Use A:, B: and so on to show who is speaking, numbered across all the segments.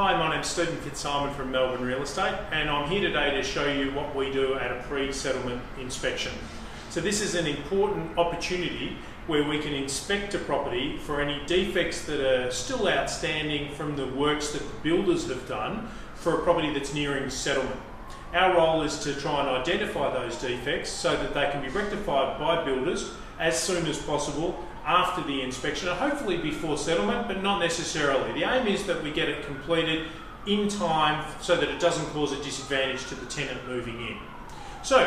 A: Hi, my name's Stephen Fitzsimon from Melbourne Real Estate, and I'm here today to show you what we do at a pre-settlement inspection. So this is an important opportunity where we can inspect a property for any defects that are still outstanding from the works that the builders have done for a property that's nearing settlement. Our role is to try and identify those defects so that they can be rectified by builders as soon as possible after the inspection, and hopefully before settlement, but not necessarily. The aim is that we get it completed in time so that it doesn't cause a disadvantage to the tenant moving in. So,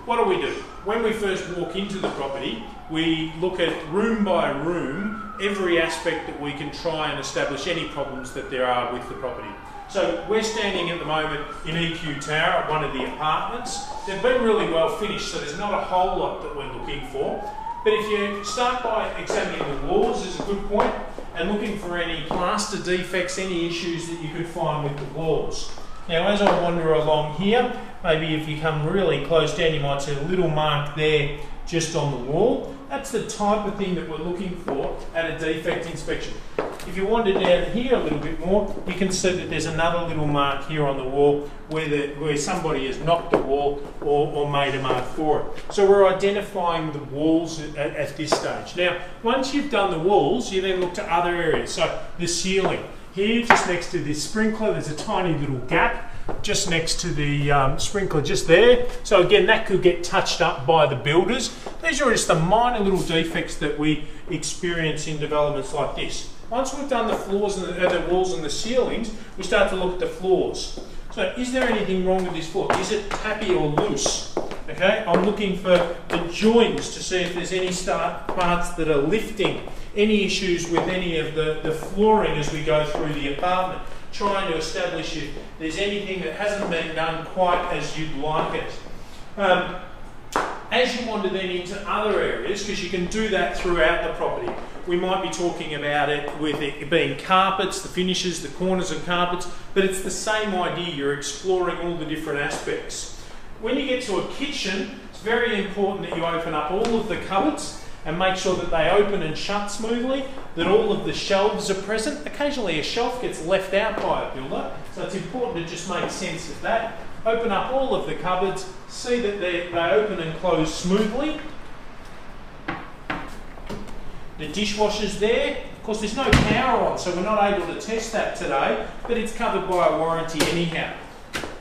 A: what do? When we first walk into the property, we look at room by room every aspect that we can try and establish any problems that there are with the property. So we're standing at the moment in EQ Tower at one of the apartments. They've been really well finished, so there's not a whole lot that we're looking for. But if you start by examining the walls is a good point, and looking for any plaster defects, any issues that you could find with the walls. Now as I wander along here, maybe if you come really close down, you might see a little mark there just on the wall. That's the type of thing that we're looking for at a defect inspection. If you wander down here a little bit more, you can see that there's another little mark here on the wall where somebody has knocked the wall or made a mark for it. So we're identifying the walls at this stage. Now, once you've done the walls, you then look to other areas. So the ceiling. Here, just next to this sprinkler, there's a tiny little gap just next to the sprinkler just there. So again, that could get touched up by the builders. These are just the minor little defects that we experience in developments like this. Once we've done the floors and the walls and the ceilings, we start to look at the floors. So is there anything wrong with this floor? Is it tappy or loose? Okay, I'm looking for the joints to see if there's any parts that are lifting, any issues with any of the flooring as we go through the apartment, trying to establish if there's anything that hasn't been done quite as you'd like it. As you wander then into other areas, because you can do that throughout the property, we might be talking about it with it being carpets, the finishes, the corners of carpets, but it's the same idea. You're exploring all the different aspects. When you get to a kitchen, it's very important that you open up all of the cupboards and make sure that they open and shut smoothly, that all of the shelves are present. Occasionally a shelf gets left out by a builder, so it's important to just make sense of that. Open up all of the cupboards, see that they open and close smoothly. The dishwasher's there. Of course, there's no power on, so we're not able to test that today, but it's covered by a warranty anyhow.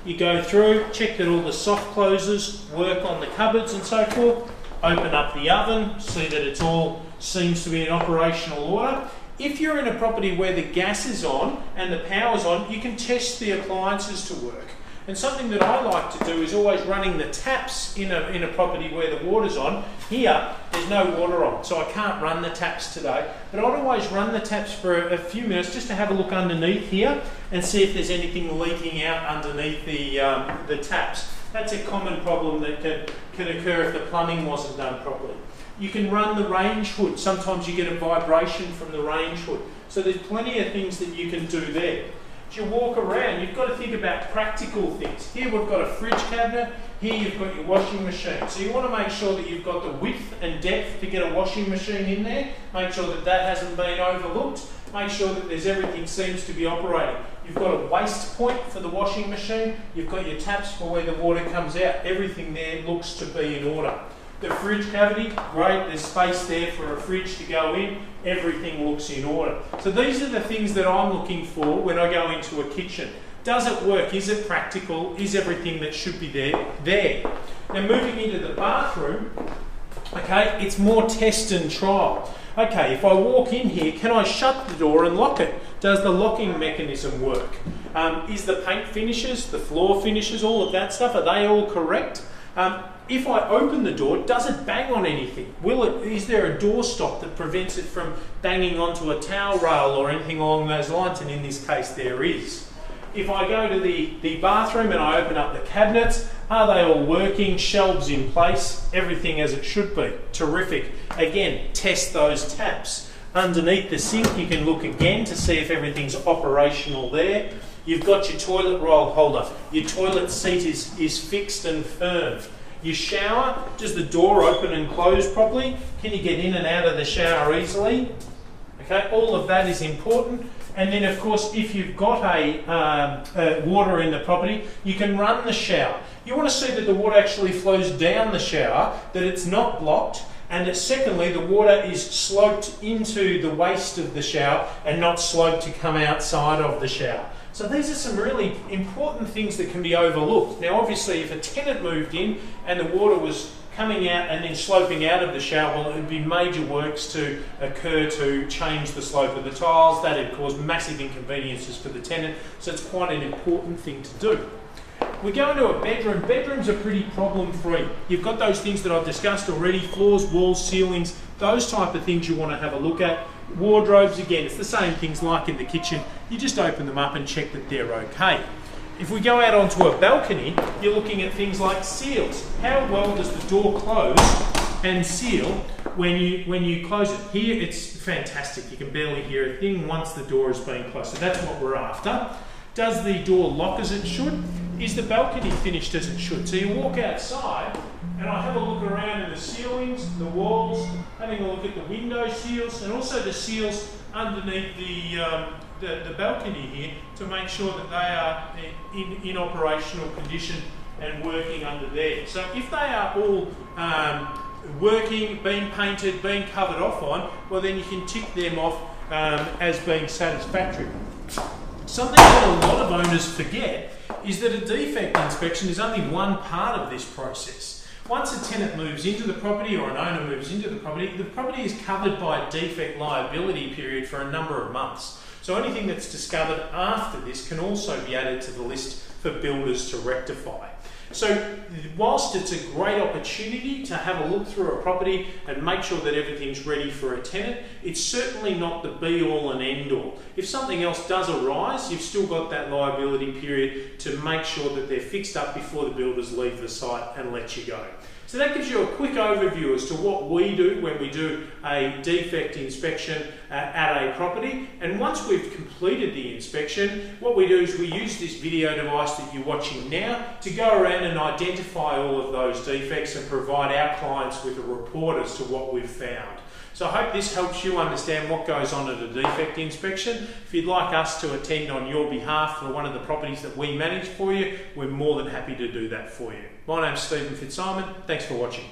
A: You go through, check that all the soft closes work on the cupboards and so forth. Open up the oven, see that it all seems to be in operational order. If you're in a property where the gas is on and the power's on, you can test the appliances to work. And something that I like to do is always running the taps in a property where the water's on. Here, there's no water on, so I can't run the taps today. But I'd always run the taps for a few minutes just to have a look underneath here and see if there's anything leaking out underneath the taps. That's a common problem that can occur if the plumbing wasn't done properly. You can run the range hood. Sometimes you get a vibration from the range hood. So there's plenty of things that you can do there. As you walk around, you've got to think about practical things. Here we've got a fridge cabinet, here you've got your washing machine. So you want to make sure that you've got the width and depth to get a washing machine in there. Make sure that that hasn't been overlooked. Make sure that everything seems to be operating. You've got a waste point for the washing machine. You've got your taps for where the water comes out. Everything there looks to be in order. The fridge cavity, great, there's space there for a fridge to go in. Everything looks in order. So these are the things that I'm looking for when I go into a kitchen. Does it work? Is it practical? Is everything that should be there? Now moving into the bathroom, okay, it's more test and trial. Okay, if I walk in here, can I shut the door and lock it? Does the locking mechanism work? Is the paint finishes, the floor finishes, all of that stuff, are they all correct? If I open the door, does it bang on anything? Is there a door stop that prevents it from banging onto a towel rail or anything along those lines? And in this case, there is. If I go to the bathroom and I open up the cabinets, are they all working? Shelves in place, everything as it should be. Terrific. Again, test those taps. Underneath the sink, you can look again to see if everything's operational there. You've got your toilet roll holder. Your toilet seat is fixed and firm. Your shower, does the door open and close properly? Can you get in and out of the shower easily? Okay, all of that is important. And then of course, if you've got water in the property, you can run the shower. You want to see that the water actually flows down the shower, that it's not blocked, and that secondly, the water is sloped into the waist of the shower and not sloped to come outside of the shower. So these are some really important things that can be overlooked. Now obviously if a tenant moved in and the water was coming out and then sloping out of the shower, well, it would be major works to occur to change the slope of the tiles. That would cause massive inconveniences for the tenant, so it's quite an important thing to do. We go into a bedroom. Bedrooms are pretty problem-free. You've got those things that I've discussed already, floors, walls, ceilings, those type of things you want to have a look at. Wardrobes, again, it's the same things like in the kitchen. You just open them up and check that they're okay. If we go out onto a balcony, you're looking at things like seals. How well does the door close and seal when you close it? Here, it's fantastic. You can barely hear a thing once the door is being closed. So that's what we're after. Does the door lock as it should? Is the balcony finished as it should? So you walk outside, and I have a look around in the ceilings, the walls, having a look at the window seals, and also the seals underneath the balcony here to make sure that they are in operational condition and working under there. So if they are all working, being painted, being covered off on, well then you can tick them off as being satisfactory. Something that a lot of owners forget is that a defect inspection is only one part of this process. Once a tenant moves into the property or an owner moves into the property is covered by a defect liability period for a number of months. So anything that's discovered after this can also be added to the list for builders to rectify. So whilst it's a great opportunity to have a look through a property and make sure that everything's ready for a tenant, it's certainly not the be-all and end-all. If something else does arise, you've still got that liability period to make sure that they're fixed up before the builders leave the site and let you go. So that gives you a quick overview as to what we do when we do a defect inspection at a property. And once we've completed the inspection, what we do is we use this video device that you're watching now to go around and identify all of those defects and provide our clients with a report as to what we've found. So I hope this helps you understand what goes on at a defect inspection. If you'd like us to attend on your behalf for one of the properties that we manage for you, we're more than happy to do that for you. My name's Stephen Fitzsimon. Thanks for watching.